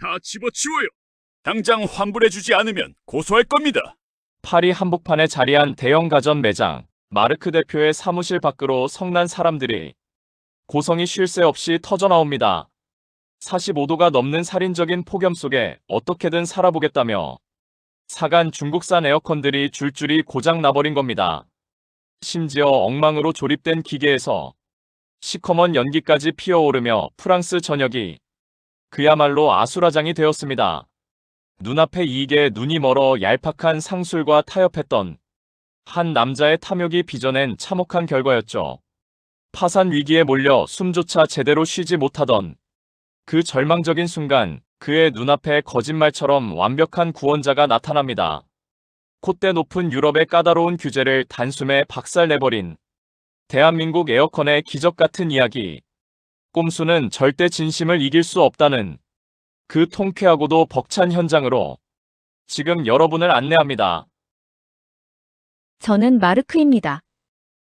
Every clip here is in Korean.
다 집어치워요. 당장 환불해주지 않으면 고소할 겁니다. 파리 한복판에 자리한 대형 가전 매장. 마르크 대표의 사무실 밖으로 성난 사람들이 고성이 쉴 새 없이 터져나옵니다. 45도가 넘는 살인적인 폭염 속에 어떻게든 살아보겠다며 사간 중국산 에어컨들이 줄줄이 고장 나버린 겁니다. 심지어 엉망으로 조립된 기계에서 시커먼 연기까지 피어오르며 프랑스 전역이 그야말로 아수라장이 되었습니다. 눈앞에 이게 눈이 멀어 얄팍한 상술과 타협했던 한 남자의 탐욕이 빚어낸 참혹한 결과였죠. 파산 위기에 몰려 숨조차 제대로 쉬지 못하던 그 절망적인 순간 그의 눈앞에 거짓말처럼 완벽한 구원자가 나타납니다. 콧대 높은 유럽의 까다로운 규제를 단숨에 박살내버린 대한민국 에어컨의 기적 같은 이야기. 꼼수는 절대 진심을 이길 수 없다는 그 통쾌하고도 벅찬 현장으로 지금 여러분을 안내합니다. 저는 마르크입니다.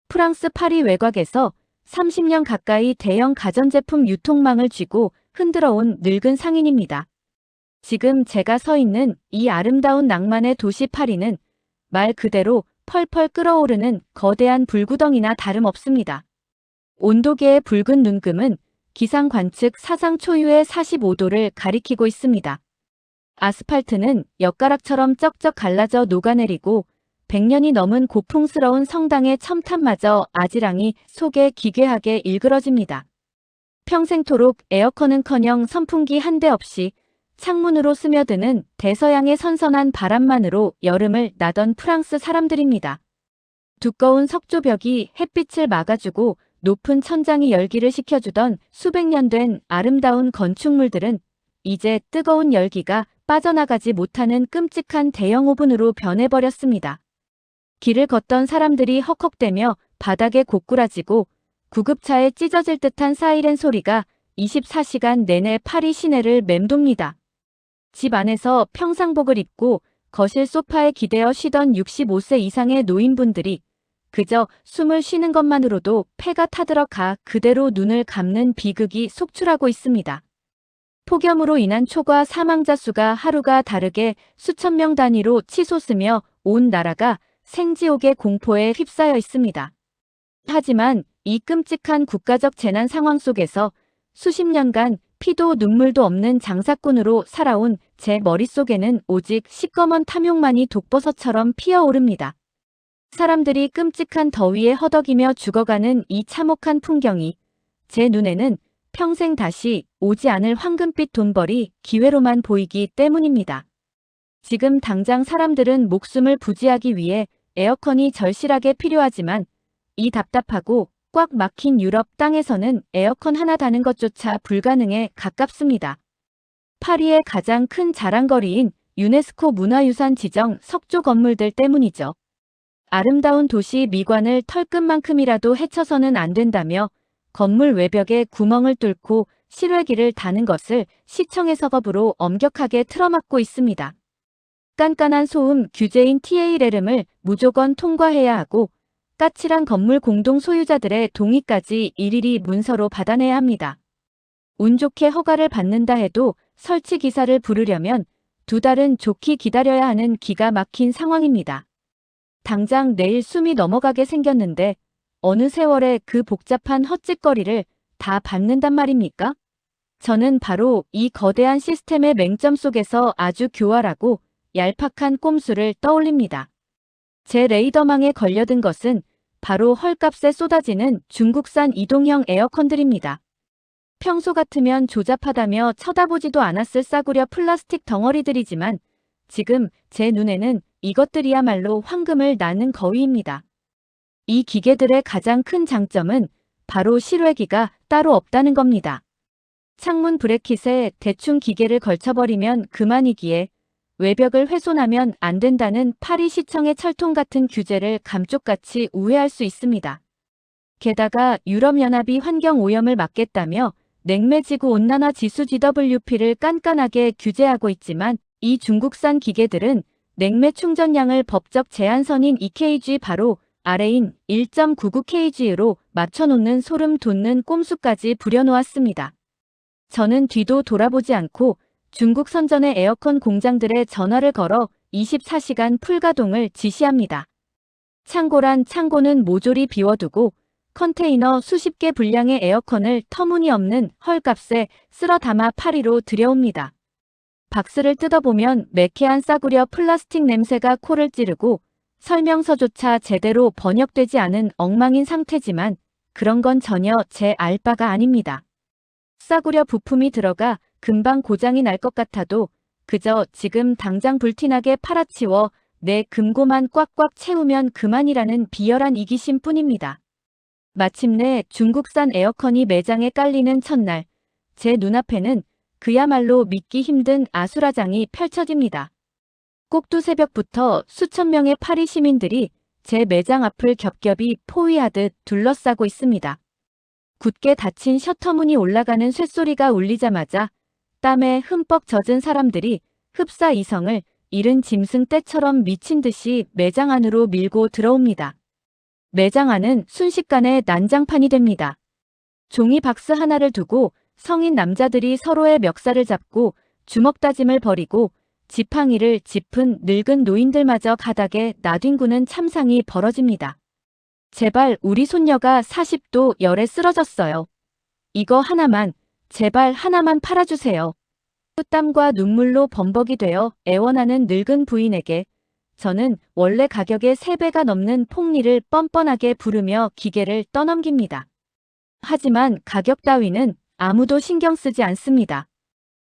프랑스 파리 외곽에서 30년 가까이 대형 가전제품 유통망을 쥐고 흔들어온 늙은 상인입니다. 지금 제가 서 있는 이 아름다운 낭만의 도시 파리는 말 그대로 펄펄 끓어오르는 거대한 불구덩이나 다름없습니다. 온도계의 붉은 눈금은 기상 관측 사상 초유의 45도를 가리키고 있습니다. 아스팔트는 엿가락처럼 쩍쩍 갈라져 녹아내리고 100년이 넘은 고풍스러운 성당의 첨탑마저 아지랑이 속에 기괴하게 일그러집니다. 평생토록 에어컨은커녕 선풍기 한 대 없이 창문으로 스며드는 대서양의 선선한 바람만으로 여름을 나던 프랑스 사람들입니다. 두꺼운 석조벽이 햇빛을 막아주고 높은 천장이 열기를 식혀주던 수백 년 된 아름다운 건축물들은 이제 뜨거운 열기가 빠져나가지 못하는 끔찍한 대형 오븐으로 변해버렸습니다. 길을 걷던 사람들이 헉헉대며 바닥에 고꾸라지고 구급차에 찢어질 듯한 사이렌 소리가 24시간 내내 파리 시내를 맴돕니다. 집 안에서 평상복을 입고 거실 소파에 기대어 쉬던 65세 이상의 노인분들이 그저 숨을 쉬는 것만으로도 폐가 타들어가 그대로 눈을 감는 비극이 속출하고 있습니다. 폭염으로 인한 초과 사망자 수가 하루가 다르게 수천 명 단위로 치솟으며 온 나라가 생지옥의 공포에 휩싸여 있습니다. 하지만 이 끔찍한 국가적 재난 상황 속에서 수십 년간 피도 눈물도 없는 장사꾼으로 살아온 제 머릿속에는 오직 시꺼먼 탐욕만이 독버섯처럼 피어오릅니다. 사람들이 끔찍한 더위에 허덕이며 죽어가는 이 참혹한 풍경이 제 눈에는 평생 다시 오지 않을 황금빛 돈벌이 기회로만 보이기 때문입니다. 지금 당장 사람들은 목숨을 부지하기 위해 에어컨이 절실하게 필요하지만 이 답답하고 꽉 막힌 유럽 땅에서는 에어컨 하나 다는 것조차 불가능에 가깝습니다. 파리의 가장 큰 자랑거리인 유네스코 문화유산 지정 석조 건물들 때문이죠. 아름다운 도시 미관을 털끝만큼이라도 헤쳐서는 안 된다며 건물 외벽에 구멍을 뚫고 실외기를 다는 것을 시청의 서겁으로 엄격하게 틀어막고 있습니다. 깐깐한 소음 규제인 TALM을 무조건 통과해야 하고 까칠한 건물 공동 소유자들의 동의까지 일일이 문서로 받아내야 합니다. 운 좋게 허가를 받는다 해도 설치 기사를 부르려면 2달은 좋게 기다려야 하는 기가 막힌 상황입니다. 당장 내일 숨이 넘어가게 생겼는데 어느 세월에 그 복잡한 헛짓거리를 다 밟는단 말입니까? 저는 바로 이 거대한 시스템의 맹점 속에서 아주 교활하고 얄팍한 꼼수를 떠올립니다. 제 레이더망에 걸려든 것은 바로 헐값에 쏟아지는 중국산 이동형 에어컨들입니다. 평소 같으면 조잡하다며 쳐다보지도 않았을 싸구려 플라스틱 덩어리들이지만 지금 제 눈에는 이것들이야말로 황금을 나는 거위입니다. 이 기계들의 가장 큰 장점은 바로 실외기가 따로 없다는 겁니다. 창문 브레킷에 대충 기계를 걸쳐버리면 그만이기에 외벽을 훼손하면 안 된다는 파리시청의 철통 같은 규제를 감쪽같이 우회할 수 있습니다. 게다가 유럽연합이 환경오염을 막겠다며 냉매지구온난화 지수 GWP를 깐깐하게 규제하고 있지만 이 중국산 기계들은 냉매 충전량을 법적 제한선인 2kg 바로 아래인 1.99kg로 맞춰놓는 소름 돋는 꼼수까지 부려놓았습니다. 저는 뒤도 돌아보지 않고 중국 선전의 에어컨 공장들에 전화를 걸어 24시간 풀가동을 지시합니다. 창고란 창고는 모조리 비워두고 컨테이너 수십 개 분량의 에어컨을 터무니없는 헐값에 쓸어 담아 파리로 들여옵니다. 박스를 뜯어보면 매캐한 싸구려 플라스틱 냄새가 코를 찌르고 설명서조차 제대로 번역되지 않은 엉망인 상태지만 그런 건 전혀 제 알 바가 아닙니다. 싸구려 부품이 들어가 금방 고장이 날 것 같아도 그저 지금 당장 불티나게 팔아치워 내 금고만 꽉꽉 채우면 그만이라는 비열한 이기심 뿐입니다. 마침내 중국산 에어컨이 매장에 깔리는 첫날, 제 눈앞에는 그야말로 믿기 힘든 아수라장이 펼쳐집니다. 꼭두 새벽부터 수천 명의 파리 시민들이 제 매장 앞을 겹겹이 포위하듯 둘러싸고 있습니다. 굳게 닫힌 셔터문이 올라가는 쇳소리가 울리자마자 땀에 흠뻑 젖은 사람들이 흡사이성을 잃은 짐승 떼처럼 미친 듯이 매장 안으로 밀고 들어옵니다. 매장 안은 순식간에 난장판이 됩니다. 종이 박스 하나를 두고 성인 남자들이 서로의 멱살을 잡고 주먹 다짐을 벌이고 지팡이를 짚은 늙은 노인들마저 가닥에 나뒹구는 참상이 벌어집니다. 제발 우리 손녀가 40도 열에 쓰러졌어요. 이거 하나만, 제발 하나만 팔아주세요. 땀과 눈물로 범벅이 되어 애원하는 늙은 부인에게 저는 원래 가격의 3배가 넘는 폭리를 뻔뻔하게 부르며 기계를 떠넘깁니다. 하지만 가격 따위는 아무도 신경 쓰지 않습니다.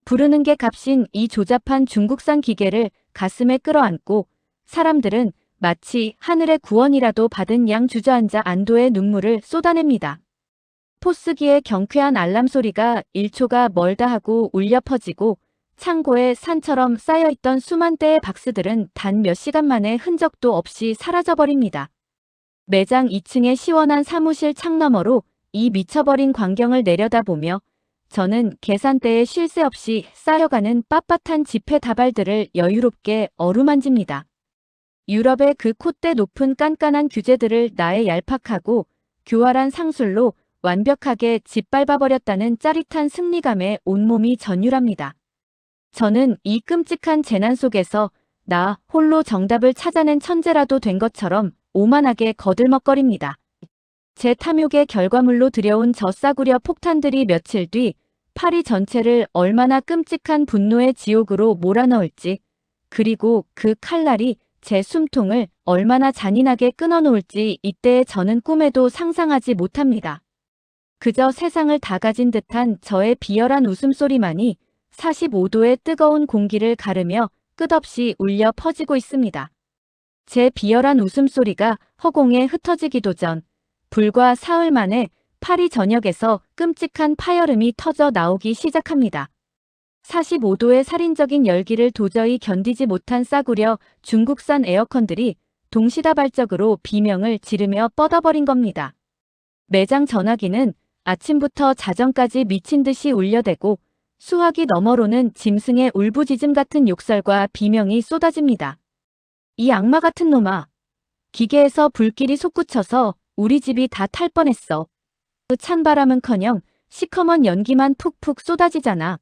부르는 게 값인 이 조잡한 중국산 기계를 가슴에 끌어안고 사람들은 마치 하늘의 구원이라도 받은 양 주저앉아 안도의 눈물을 쏟아냅니다. 포스기의 경쾌한 알람 소리가 1초가 멀다 하고 울려 퍼지고 창고에 산처럼 쌓여있던 수만 대의 박스들은 단 몇 시간 만에 흔적도 없이 사라져버립니다. 매장 2층의 시원한 사무실 창너머로 이 미쳐버린 광경을 내려다보며 저는 계산대에 쉴 새 없이 쌓여가는 빳빳한 지폐 다발들을 여유롭게 어루만집니다. 유럽의 그 콧대 높은 깐깐한 규제들을 나의 얄팍하고 교활한 상술로 완벽하게 짓밟아버렸다는 짜릿한 승리감에 온몸이 전율합니다. 저는 이 끔찍한 재난 속에서 나 홀로 정답을 찾아낸 천재라도 된 것처럼 오만하게 거들먹거립니다. 제 탐욕의 결과물로 들여온 저 싸구려 폭탄들이 며칠 뒤 파리 전체를 얼마나 끔찍한 분노의 지옥으로 몰아넣을지, 그리고 그 칼날이 제 숨통을 얼마나 잔인하게 끊어놓을지 이때의 저는 꿈에도 상상하지 못합니다. 그저 세상을 다 가진 듯한 저의 비열한 웃음소리만이 45도의 뜨거운 공기를 가르며 끝없이 울려 퍼지고 있습니다. 제 비열한 웃음소리가 허공에 흩어지기도 전 불과 사흘 만에 파리 전역에서 끔찍한 파열음이 터져 나오기 시작합니다. 45도의 살인적인 열기를 도저히 견디지 못한 싸구려 중국산 에어컨들이 동시다발적으로 비명을 지르며 뻗어버린 겁니다. 매장 전화기는 아침부터 자정까지 미친 듯이 울려대고 수화기 너머로는 짐승의 울부짖음 같은 욕설과 비명이 쏟아집니다. 이 악마 같은 놈아. 기계에서 불길이 솟구쳐서 우리 집이 다 탈 뻔했어. 그 찬바람은커녕 시커먼 연기만 푹푹 쏟아지잖아.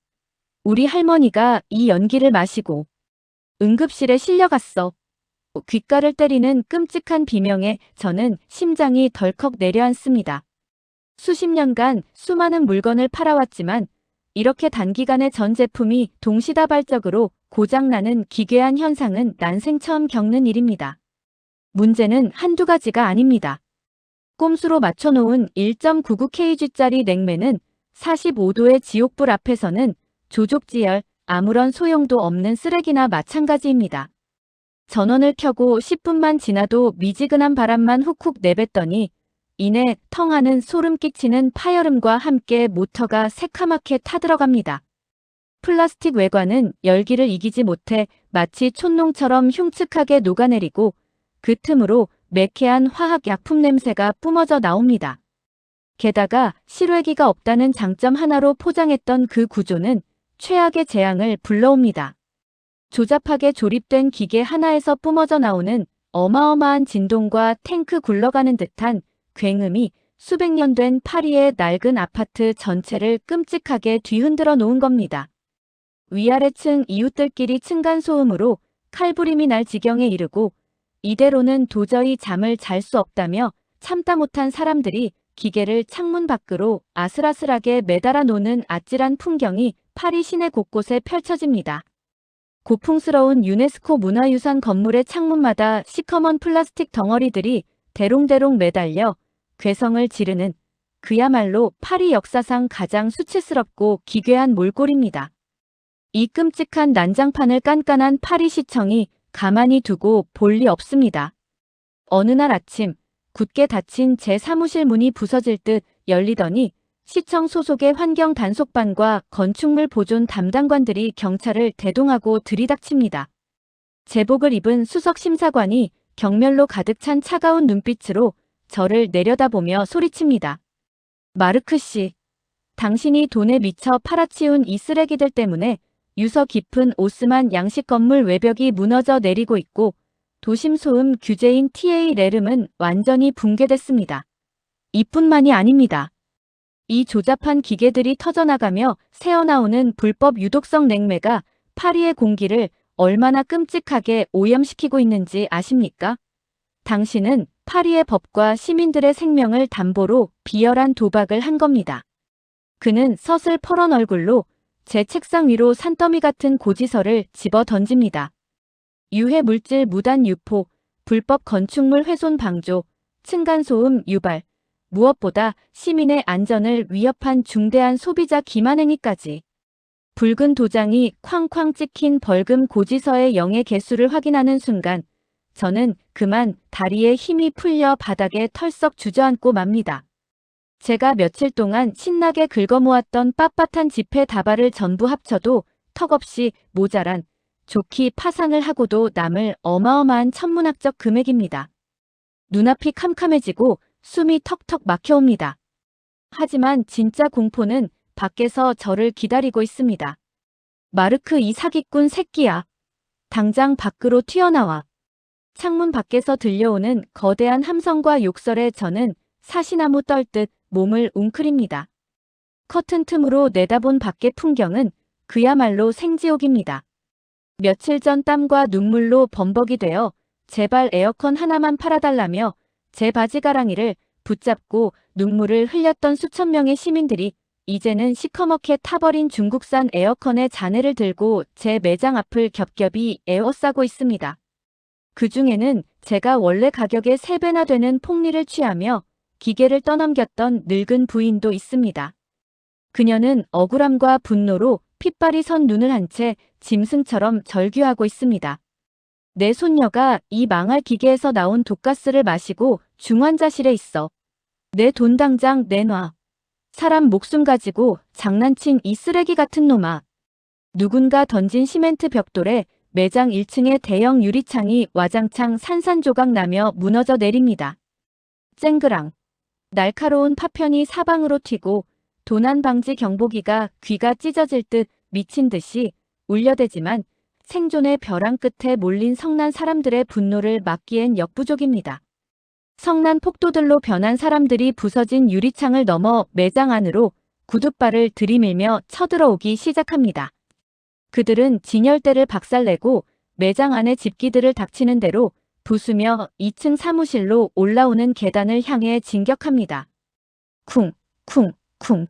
우리 할머니가 이 연기를 마시고 응급실에 실려갔어. 귓가를 때리는 끔찍한 비명에 저는 심장이 덜컥 내려앉습니다. 수십 년간 수많은 물건을 팔아왔지만 이렇게 단기간에 전 제품이 동시다발적으로 고장나는 기괴한 현상은 난생 처음 겪는 일입니다. 문제는 한두 가지가 아닙니다. 꼼수로 맞춰놓은 1.99kg짜리 냉매는 45도의 지옥불 앞에서는 조족지열, 아무런 소용도 없는 쓰레기나 마찬가지입니다. 전원을 켜고 10분만 지나도 미지근한 바람만 훅훅 내뱉더니 이내 텅하는 소름 끼치는 파열음과 함께 모터가 새카맣게 타들어갑니다. 플라스틱 외관은 열기를 이기지 못해 마치 촛농처럼 흉측하게 녹아내리고 그 틈으로 매캐한 화학 약품 냄새가 뿜어져 나옵니다. 게다가 실외기가 없다는 장점 하나로 포장했던 그 구조는 최악의 재앙을 불러옵니다. 조잡하게 조립된 기계 하나에서 뿜어져 나오는 어마어마한 진동과 탱크 굴러가는 듯한 굉음이 수백 년 된 파리의 낡은 아파트 전체를 끔찍하게 뒤흔들어 놓은 겁니다. 위아래층 이웃들끼리 층간소음으로 칼부림이 날 지경에 이르고 이대로는 도저히 잠을 잘 수 없다며 참다 못한 사람들이 기계를 창문 밖으로 아슬아슬하게 매달아 놓는 아찔한 풍경이 파리 시내 곳곳에 펼쳐집니다. 고풍스러운 유네스코 문화유산 건물의 창문마다 시커먼 플라스틱 덩어리들이 대롱대롱 매달려 괴성을 지르는 그야말로 파리 역사상 가장 수치스럽고 기괴한 몰골입니다. 이 끔찍한 난장판을 깐깐한 파리시청이 가만히 두고 볼 리 없습니다. 어느 날 아침 굳게 닫힌 제 사무실 문이 부서질 듯 열리더니 시청 소속의 환경 단속반과 건축물 보존 담당관들이 경찰을 대동하고 들이닥칩니다. 제복을 입은 수석 심사관이 경멸로 가득 찬 차가운 눈빛으로 저를 내려다보며 소리칩니다. 마르크 씨, 당신이 돈에 미쳐 팔아치운 이 쓰레기들 때문에 유서 깊은 오스만 양식 건물 외벽이 무너져 내리고 있고 도심 소음 규제인 TA 레름은 완전히 붕괴됐습니다. 이뿐만이 아닙니다. 이 조잡한 기계들이 터져나가며 새어나오는 불법 유독성 냉매가 파리의 공기를 얼마나 끔찍하게 오염시키고 있는지 아십니까? 당신은 파리의 법과 시민들의 생명을 담보로 비열한 도박을 한 겁니다. 그는 서슬 퍼런 얼굴로 제 책상 위로 산더미 같은 고지서를 집어 던집니다. 유해 물질 무단 유포, 불법 건축물 훼손 방조, 층간소음 유발, 무엇보다 시민의 안전을 위협한 중대한 소비자 기만 행위까지. 붉은 도장이 쾅쾅 찍힌 벌금 고지서의 영의 개수를 확인하는 순간 저는 그만 다리에 힘이 풀려 바닥에 털썩 주저앉고 맙니다. 제가 며칠 동안 신나게 긁어모았던 빳빳한 지폐 다발을 전부 합쳐도 턱없이 모자란 좋기 파산을 하고도 남을 어마어마한 천문학적 금액입니다. 눈앞이 캄캄해지고 숨이 턱턱 막혀옵니다. 하지만 진짜 공포는 밖에서 저를 기다리고 있습니다. 마르크 이 사기꾼 새끼야. 당장 밖으로 튀어나와. 창문 밖에서 들려오는 거대한 함성과 욕설에 저는 사시나무 떨듯 몸을 웅크립니다. 커튼 틈으로 내다본 밖의 풍경은 그야말로 생지옥입니다. 며칠 전 땀과 눈물로 범벅이 되어 제발 에어컨 하나만 팔아달라며 제 바지가랑이를 붙잡고 눈물을 흘렸던 수천 명의 시민들이 이제는 시커멓게 타버린 중국산 에어컨의 잔해를 들고 제 매장 앞을 겹겹이 에워싸고 있습니다. 그 중에는 제가 원래 가격의 3배나 되는 폭리를 취하며 기계를 떠넘겼던 늙은 부인도 있습니다. 그녀는 억울함과 분노로 핏발이 선 눈을 한 채 짐승처럼 절규하고 있습니다. 내 손녀가 이 망할 기계에서 나온 독가스를 마시고 중환자실에 있어. 내 돈 당장 내놔. 사람 목숨 가지고 장난친 이 쓰레기 같은 놈아. 누군가 던진 시멘트 벽돌에 매장 1층의 대형 유리창이 와장창 산산조각 나며 무너져 내립니다. 쨍그랑. 날카로운 파편이 사방으로 튀고 도난 방지 경보기가 귀가 찢어질 듯 미친 듯이 울려대지만 생존의 벼랑 끝에 몰린 성난 사람들의 분노를 막기엔 역부족입니다. 성난 폭도들로 변한 사람들이 부서진 유리창을 넘어 매장 안으로 구둣발을 들이밀며 쳐들어오기 시작합니다. 그들은 진열대를 박살내고 매장 안의 집기들을 닥치는 대로 부수며 2층 사무실로 올라오는 계단을 향해 진격합니다. 쿵, 쿵, 쿵.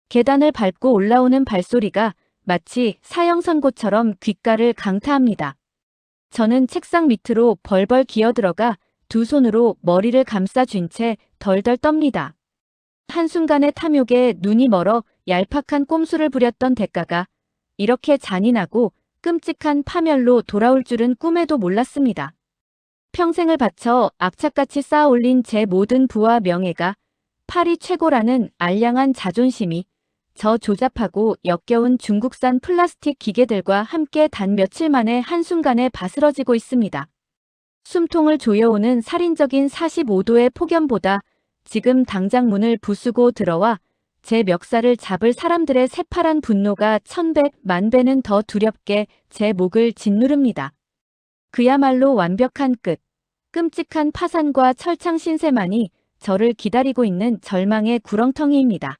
계단을 밟고 올라오는 발소리가 마치 사형선고처럼 귓가를 강타합니다. 저는 책상 밑으로 벌벌 기어들어가 두 손으로 머리를 감싸쥔 채 덜덜 떱니다. 한순간의 탐욕에 눈이 멀어 얄팍한 꼼수를 부렸던 대가가 이렇게 잔인하고 끔찍한 파멸로 돌아올 줄은 꿈에도 몰랐습니다. 평생을 바쳐 악착같이 쌓아올린 제 모든 부와 명예가 파리 최고라는 알량한 자존심이 저 조잡하고 역겨운 중국산 플라스틱 기계들과 함께 단 며칠 만에 한순간에 바스러지고 있습니다. 숨통을 조여오는 살인적인 45도의 폭염보다 지금 당장 문을 부수고 들어와 제 멱살을 잡을 사람들의 새파란 분노가 1000배, 10,000배는 더 두렵게 제 목을 짓누릅니다. 그야말로 완벽한 끝, 끔찍한 파산과 철창 신세만이 저를 기다리고 있는 절망의 구렁텅이입니다.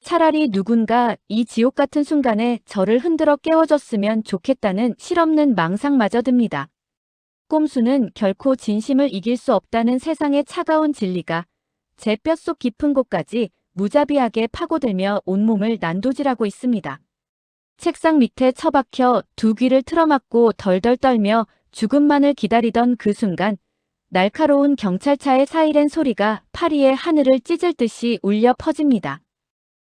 차라리 누군가 이 지옥 같은 순간에 저를 흔들어 깨워줬으면 좋겠다는 실없는 망상마저 듭니다. 꼼수는 결코 진심을 이길 수 없다는 세상의 차가운 진리가 제 뼛속 깊은 곳까지 무자비하게 파고들며 온몸을 난도질하고 있습니다. 책상 밑에 처박혀 두 귀를 틀어막고 덜덜 떨며 죽음만을 기다리던 그 순간 날카로운 경찰차의 사이렌 소리가 파리의 하늘을 찢을 듯이 울려 퍼집니다.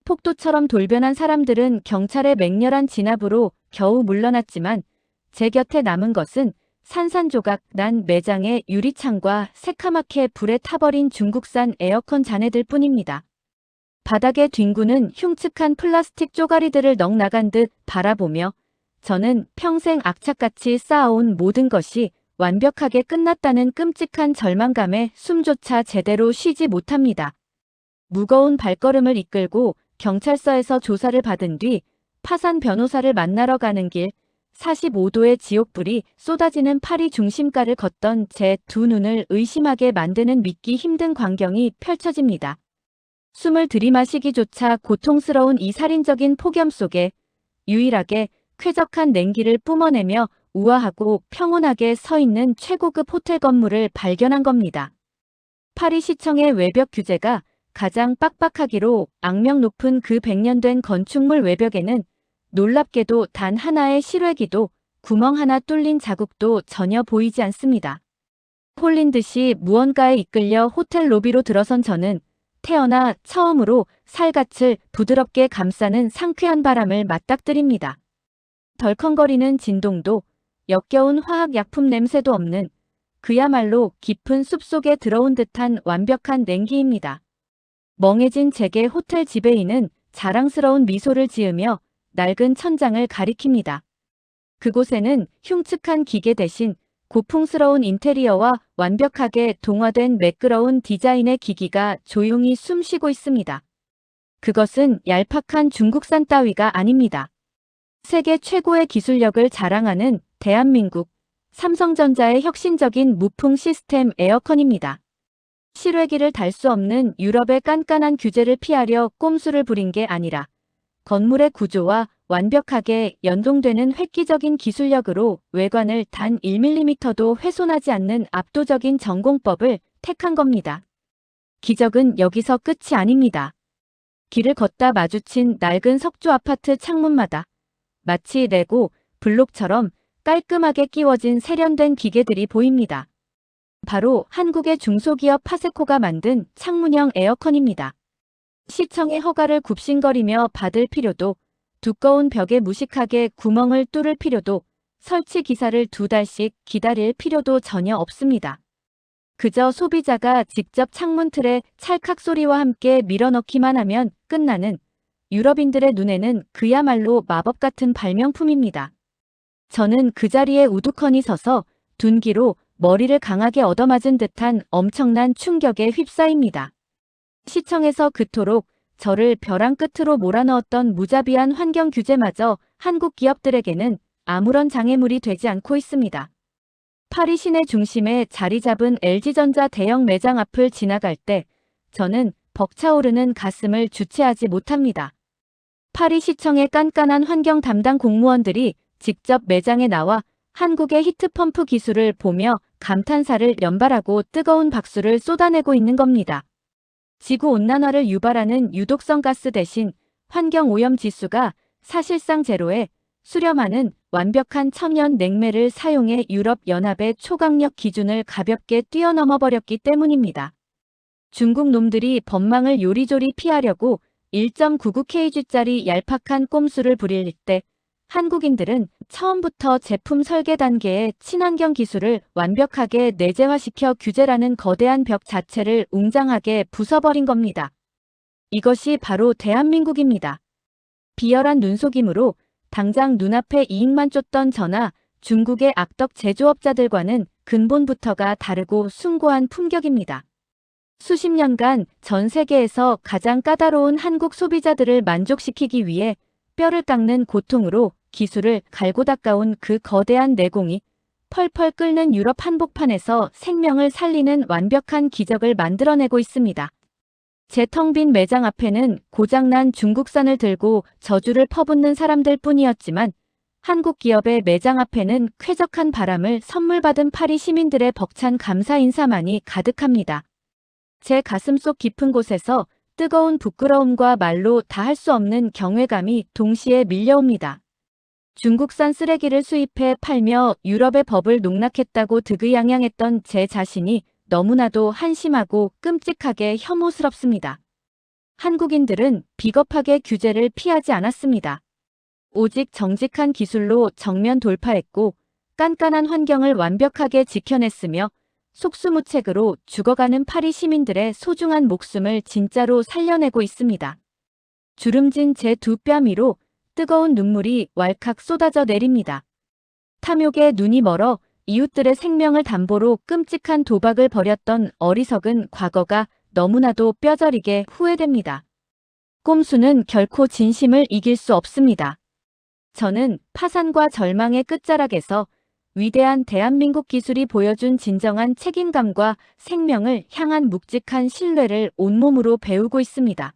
폭도처럼 돌변한 사람들은 경찰의 맹렬한 진압으로 겨우 물러났지만 제 곁에 남은 것은 산산조각 난 매장의 유리창과 새카맣게 불에 타버린 중국산 에어컨 잔해들 뿐입니다. 바닥에 뒹구는 흉측한 플라스틱 쪼가리들을 넉나간 듯 바라보며 저는 평생 악착같이 쌓아온 모든 것이 완벽하게 끝났다는 끔찍한 절망감에 숨조차 제대로 쉬지 못합니다. 무거운 발걸음을 이끌고 경찰서에서 조사를 받은 뒤 파산 변호사를 만나러 가는 길 45도의 지옥불이 쏟아지는 파리 중심가를 걷던 제 두 눈을 의심하게 만드는 믿기 힘든 광경이 펼쳐집니다. 숨을 들이마시기조차 고통스러운 이 살인적인 폭염 속에 유일하게 쾌적한 냉기를 뿜어내며 우아하고 평온하게 서 있는 최고급 호텔 건물을 발견한 겁니다. 파리 시청의 외벽 규제가 가장 빡빡하기로 악명 높은 그 100년 된 건축물 외벽에는 놀랍게도 단 하나의 실외기도 구멍 하나 뚫린 자국도 전혀 보이지 않습니다. 홀린 듯이 무언가에 이끌려 호텔 로비로 들어선 저는 태어나 처음으로 살갗을 부드럽게 감싸는 상쾌한 바람을 맞닥뜨립니다. 덜컹거리는 진동도 역겨운 화학약품 냄새도 없는 그야말로 깊은 숲속에 들어온 듯한 완벽한 냉기입니다. 멍해진 제게 호텔 지배인은 자랑스러운 미소를 지으며 낡은 천장을 가리킵니다. 그곳에는 흉측한 기계 대신 고풍스러운 인테리어와 완벽하게 동화된 매끄러운 디자인의 기기가 조용히 숨쉬고 있습니다. 그것은 얄팍한 중국산 따위가 아닙니다. 세계 최고의 기술력을 자랑하는 대한민국 삼성전자의 혁신적인 무풍 시스템 에어컨입니다. 실외기를 달 수 없는 유럽의 깐깐한 규제를 피하려 꼼수를 부린 게 아니라 건물의 구조와 완벽하게 연동되는 획기적인 기술력으로 외관을 단 1mm도 훼손하지 않는 압도적인 전공법을 택한 겁니다. 기적은 여기서 끝이 아닙니다. 길을 걷다 마주친 낡은 석조 아파트 창문마다 마치 레고 블록처럼 깔끔하게 끼워진 세련된 기계들이 보입니다. 바로 한국의 중소기업 파세코가 만든 창문형 에어컨입니다. 시청의 허가를 굽신거리며 받을 필요도, 두꺼운 벽에 무식하게 구멍을 뚫을 필요도, 설치 기사를 2달씩 기다릴 필요도 전혀 없습니다. 그저 소비자가 직접 창문틀에 찰칵 소리와 함께 밀어넣기만 하면 끝나는 유럽인들의 눈에는 그야말로 마법 같은 발명품입니다. 저는 그 자리에 우두커니 서서 둔기로 머리를 강하게 얻어맞은 듯한 엄청난 충격에 휩싸입니다. 시청에서 그토록 저를 벼랑 끝으로 몰아넣었던 무자비한 환경 규제마저 한국 기업들에게는 아무런 장애물이 되지 않고 있습니다. 파리 시내 중심에 자리 잡은 LG전자 대형 매장 앞을 지나갈 때 저는 벅차오르는 가슴을 주체하지 못합니다. 파리 시청의 깐깐한 환경 담당 공무원들이 직접 매장에 나와 한국의 히트펌프 기술을 보며 감탄사를 연발하고 뜨거운 박수를 쏟아내고 있는 겁니다. 지구온난화를 유발하는 유독성 가스 대신 환경오염 지수가 사실상 제로에 수렴하는 완벽한 천연 냉매를 사용해 유럽연합의 초강력 기준을 가볍게 뛰어넘어 버렸기 때문입니다. 중국 놈들이 법망을 요리조리 피하려고 1.99kg짜리 얄팍한 꼼수를 부릴 때 한국인들은 처음부터 제품 설계 단계에 친환경 기술을 완벽하게 내재화시켜 규제라는 거대한 벽 자체를 웅장하게 부숴버린 겁니다. 이것이 바로 대한민국입니다. 비열한 눈속임으로 당장 눈앞에 이익만 쫓던 저나 중국의 악덕 제조업자들과는 근본부터가 다르고 숭고한 품격입니다. 수십 년간 전 세계에서 가장 까다로운 한국 소비자들을 만족시키기 위해 뼈를 깎는 고통으로 기술을 갈고 닦아온 그 거대한 내공이 펄펄 끓는 유럽 한복판에서 생명을 살리는 완벽한 기적을 만들어내고 있습니다. 제 텅 빈 매장 앞에는 고장난 중국산을 들고 저주를 퍼붓는 사람들 뿐이었지만 한국 기업의 매장 앞에는 쾌적한 바람을 선물 받은 파리 시민들의 벅찬 감사 인사만이 가득합니다. 제 가슴속 깊은 곳에서 뜨거운 부끄러움과 말로 다 할 수 없는 경외감이 동시에 밀려옵니다. 중국산 쓰레기를 수입해 팔며 유럽의 법을 농락했다고 득의양양했던 제 자신이 너무나도 한심하고 끔찍하게 혐오스럽습니다. 한국인들은 비겁하게 규제를 피하지 않았습니다. 오직 정직한 기술로 정면 돌파했고 깐깐한 환경을 완벽하게 지켜냈으며 속수무책으로 죽어가는 파리 시민들의 소중한 목숨을 진짜로 살려내고 있습니다. 주름진 제 두 뺨 위로 뜨거운 눈물이 왈칵 쏟아져 내립니다. 탐욕에 눈이 멀어 이웃들의 생명을 담보로 끔찍한 도박을 벌였던 어리석은 과거가 너무나도 뼈저리게 후회됩니다. 꼼수는 결코 진심을 이길 수 없습니다. 저는 파산과 절망의 끝자락에서 위대한 대한민국 기술이 보여준 진정한 책임감과 생명을 향한 묵직한 신뢰를 온몸으로 배우고 있습니다.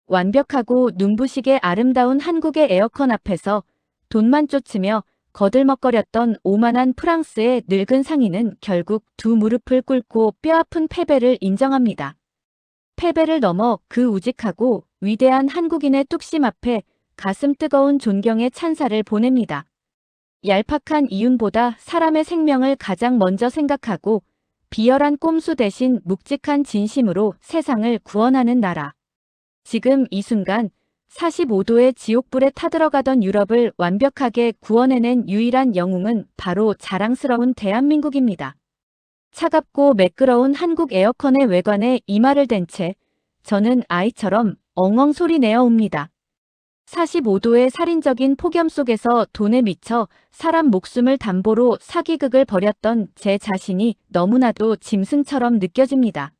완벽하고 눈부시게 아름다운 한국의 에어컨 앞에서 돈만 쫓으며 거들먹거렸던 오만한 프랑스의 늙은 상인은 결국 두 무릎을 꿇고 뼈아픈 패배를 인정합니다. 패배를 넘어 그 우직하고 위대한 한국인의 뚝심 앞에 가슴 뜨거운 존경의 찬사를 보냅니다. 얄팍한 이윤보다 사람의 생명을 가장 먼저 생각하고 비열한 꼼수 대신 묵직한 진심으로 세상을 구원하는 나라. 지금 이 순간 45도의 지옥불에 타들어가던 유럽을 완벽하게 구원해낸 유일한 영웅은 바로 자랑스러운 대한민국입니다. 차갑고 매끄러운 한국 에어컨의 외관에 이마를 댄 채 저는 아이처럼 엉엉 소리 내어 옵니다. 45도의 살인적인 폭염 속에서 돈에 미쳐 사람 목숨을 담보로 사기극을 벌였던 제 자신이 너무나도 짐승처럼 느껴집니다.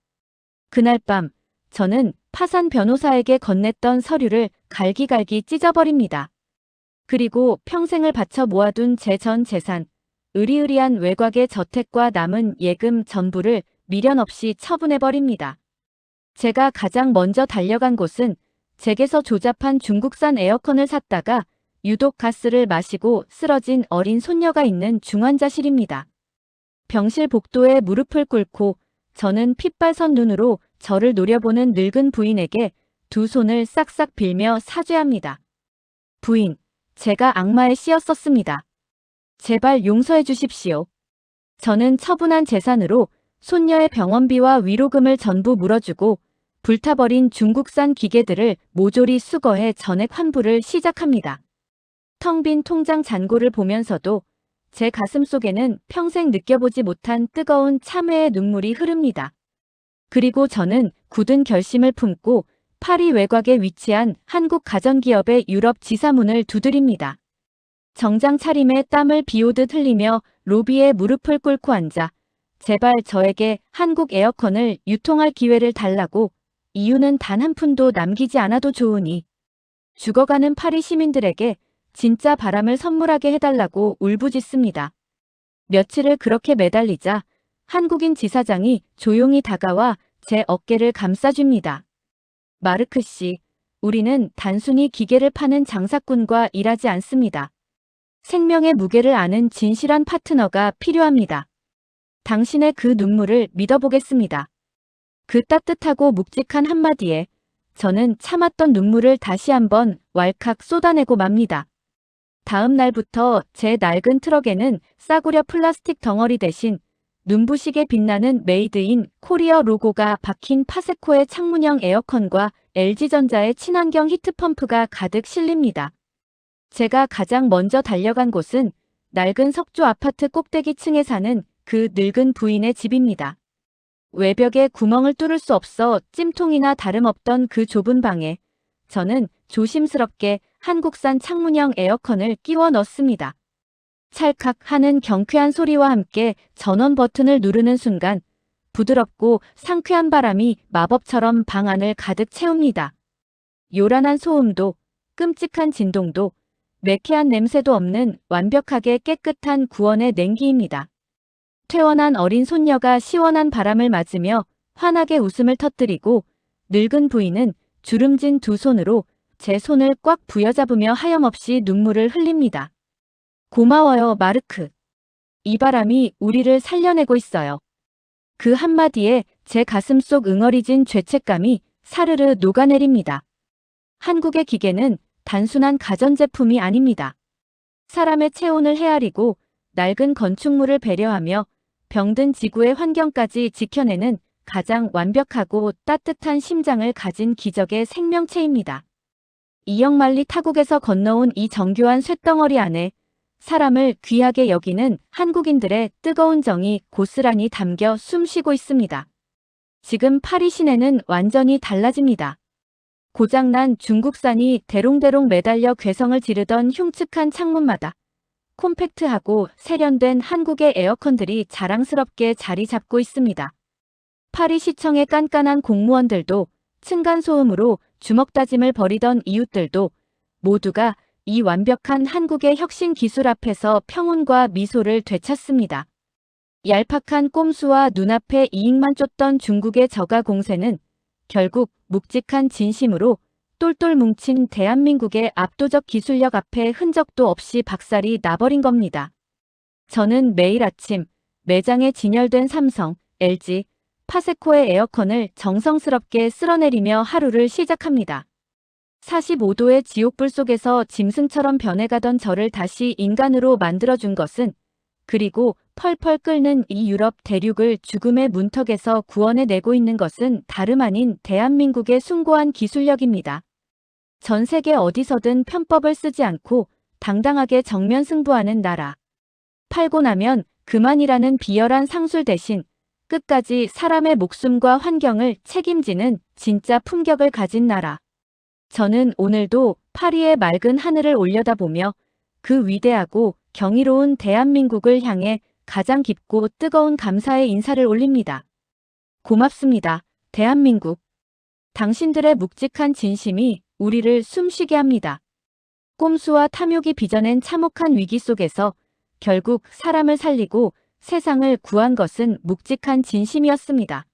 그날 밤 저는 파산 변호사에게 건넸던 서류를 갈기갈기 찢어버립니다. 그리고 평생을 바쳐 모아둔 제 전 재산, 으리으리한 외곽의 저택과 남은 예금 전부를 미련 없이 처분해버립니다. 제가 가장 먼저 달려간 곳은 댁에서 조잡한 중국산 에어컨을 샀다가 유독 가스를 마시고 쓰러진 어린 손녀가 있는 중환자실입니다. 병실 복도에 무릎을 꿇고 저는 핏발선 눈으로 저를 노려보는 늙은 부인에게 두 손을 싹싹 빌며 사죄합니다. 부인, 제가 악마에 씌었었습니다. 제발 용서해 주십시오. 저는 처분한 재산으로 손녀의 병원비와 위로금을 전부 물어주고 불타버린 중국산 기계들을 모조리 수거해 전액 환불을 시작합니다. 텅 빈 통장 잔고를 보면서도 제 가슴 속에는 평생 느껴보지 못한 뜨거운 참회의 눈물이 흐릅니다. 그리고 저는 굳은 결심을 품고 파리 외곽에 위치한 한국 가전기업의 유럽 지사문을 두드립니다. 정장 차림에 땀을 비오듯 흘리며 로비에 무릎을 꿇고 앉아 제발 저에게 한국 에어컨을 유통할 기회를 달라고 이유는 단 한 푼도 남기지 않아도 좋으니 죽어가는 파리 시민들에게 진짜 바람을 선물하게 해달라고 울부짖습니다. 며칠을 그렇게 매달리자 한국인 지사장이 조용히 다가와 제 어깨를 감싸줍니다. 마르크 씨, 우리는 단순히 기계를 파는 장사꾼과 일하지 않습니다. 생명의 무게를 아는 진실한 파트너가 필요합니다. 당신의 그 눈물을 믿어보겠습니다. 그 따뜻하고 묵직한 한마디에 저는 참았던 눈물을 다시 한번 왈칵 쏟아내고 맙니다. 다음 날부터 제 낡은 트럭에는 싸구려 플라스틱 덩어리 대신 눈부시게 빛나는 메이드 인 코리아 로고가 박힌 파세코의 창문형 에어컨과 LG전자의 친환경 히트펌프가 가득 실립니다. 제가 가장 먼저 달려간 곳은 낡은 석조 아파트 꼭대기층에 사는 그 늙은 부인의 집입니다. 외벽에 구멍을 뚫을 수 없어 찜통이나 다름없던 그 좁은 방에 저는 조심스럽게 한국산 창문형 에어컨을 끼워 넣습니다. 찰칵 하는 경쾌한 소리와 함께 전원 버튼을 누르는 순간 부드럽고 상쾌한 바람이 마법처럼 방 안을 가득 채웁니다. 요란한 소음도 끔찍한 진동도 매캐한 냄새도 없는 완벽하게 깨끗한 구원의 냉기입니다. 퇴원한 어린 손녀가 시원한 바람을 맞으며 환하게 웃음을 터뜨리고 늙은 부인은 주름진 두 손으로 제 손을 꽉 부여잡으며 하염없이 눈물을 흘립니다. 고마워요, 마르크. 이 바람이 우리를 살려내고 있어요. 그 한마디에 제 가슴 속 응어리진 죄책감이 사르르 녹아내립니다. 한국의 기계는 단순한 가전제품이 아닙니다. 사람의 체온을 헤아리고 낡은 건축물을 배려하며 병든 지구의 환경까지 지켜내는 가장 완벽하고 따뜻한 심장을 가진 기적의 생명체입니다. 이역만리 타국에서 건너온 이 정교한 쇳덩어리 안에 사람을 귀하게 여기는 한국인들의 뜨거운 정이 고스란히 담겨 숨쉬고 있습니다. 지금 파리 시내는 완전히 달라집니다. 고장난 중국산이 대롱대롱 매달려 괴성을 지르던 흉측한 창문마다 콤팩트하고 세련된 한국의 에어컨들이 자랑스럽게 자리 잡고 있습니다. 파리 시청의 깐깐한 공무원들도 층간소음으로 주먹다짐을 벌이던 이웃들도 모두가 이 완벽한 한국의 혁신 기술 앞에서 평온과 미소를 되찾습니다. 얄팍한 꼼수와 눈앞에 이익만 쫓던 중국의 저가 공세는 결국 묵직한 진심으로 똘똘 뭉친 대한민국의 압도적 기술력 앞에 흔적도 없이 박살이 나버린 겁니다. 저는 매일 아침 매장에 진열된 삼성, LG, 파세코의 에어컨을 정성스럽게 쓸어내리며 하루를 시작합니다. 45도의 지옥불 속에서 짐승처럼 변해가던 저를 다시 인간으로 만들어준 것은, 그리고 펄펄 끓는 이 유럽 대륙을 죽음의 문턱에서 구원해내고 있는 것은 다름 아닌 대한민국의 숭고한 기술력입니다. 전 세계 어디서든 편법을 쓰지 않고 당당하게 정면 승부하는 나라. 팔고 나면 그만이라는 비열한 상술 대신 끝까지 사람의 목숨과 환경을 책임지는 진짜 품격을 가진 나라. 저는 오늘도 파리의 맑은 하늘을 올려다보며 그 위대하고 경이로운 대한민국을 향해 가장 깊고 뜨거운 감사의 인사를 올립니다. 고맙습니다, 대한민국. 당신들의 묵직한 진심이 우리를 숨쉬게 합니다. 꼼수와 탐욕이 빚어낸 참혹한 위기 속에서 결국 사람을 살리고 세상을 구한 것은 묵직한 진심이었습니다.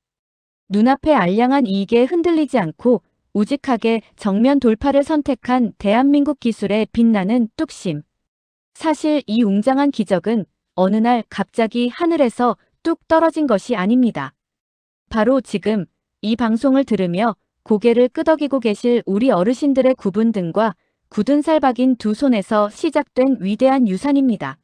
눈앞의 알량한 이익에 흔들리지 않고 우직하게 정면 돌파를 선택한 대한민국 기술의 빛나는 뚝심. 사실 이 웅장한 기적은 어느 날 갑자기 하늘에서 뚝 떨어진 것이 아닙니다. 바로 지금 이 방송을 들으며 고개를 끄덕이고 계실 우리 어르신들의 굽은 등과 굳은 살 박인 두 손에서 시작된 위대한 유산입니다.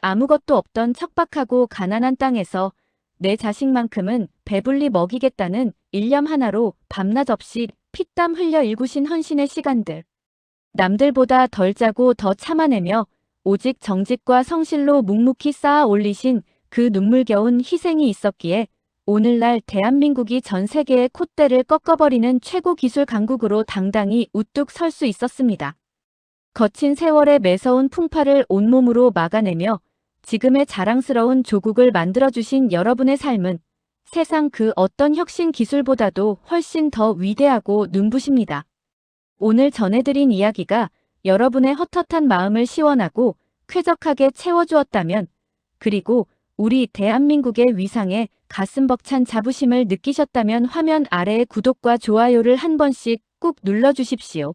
아무것도 없던 척박하고 가난한 땅에서 내 자식만큼은 배불리 먹이겠다는 일념 하나로 밤낮 없이 피땀 흘려 일구신 헌신의 시간들. 남들보다 덜 짜고 더 참아내며 오직 정직과 성실로 묵묵히 쌓아 올리신 그 눈물겨운 희생이 있었기에 오늘날 대한민국이 전 세계의 콧대를 꺾어버리는 최고 기술 강국으로 당당히 우뚝 설 수 있었습니다. 거친 세월의 매서운 풍파를 온몸으로 막아내며 지금의 자랑스러운 조국을 만들어주신 여러분의 삶은 세상 그 어떤 혁신 기술보다도 훨씬 더 위대하고 눈부십니다. 오늘 전해드린 이야기가 여러분의 헛헛한 마음을 시원하고 쾌적하게 채워주었다면, 그리고 우리 대한민국의 위상에 가슴 벅찬 자부심을 느끼셨다면 화면 아래의 구독과 좋아요를 한 번씩 꾹 눌러주십시오.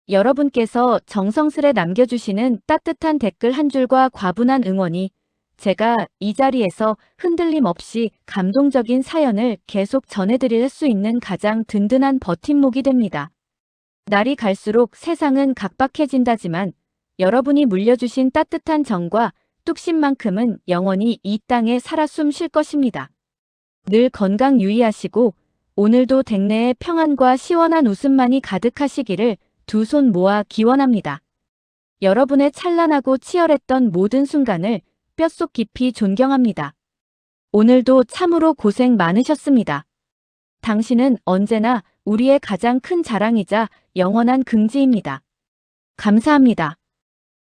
여러분께서 정성스레 남겨주시는 따뜻한 댓글 한 줄과 과분한 응원이 제가 이 자리에서 흔들림 없이 감동적인 사연을 계속 전해드릴 수 있는 가장 든든한 버팀목이 됩니다. 날이 갈수록 세상은 각박해진다지만 여러분이 물려주신 따뜻한 정과 뚝심만큼은 영원히 이 땅에 살아 숨 쉴 것입니다. 늘 건강 유의하시고 오늘도 댁내에 평안과 시원한 웃음만이 가득하시기를 두 손 모아 기원합니다. 여러분의 찬란하고 치열했던 모든 순간을 뼛속 깊이 존경합니다. 오늘도 참으로 고생 많으셨습니다. 당신은 언제나 우리의 가장 큰 자랑이자 영원한 긍지입니다. 감사합니다.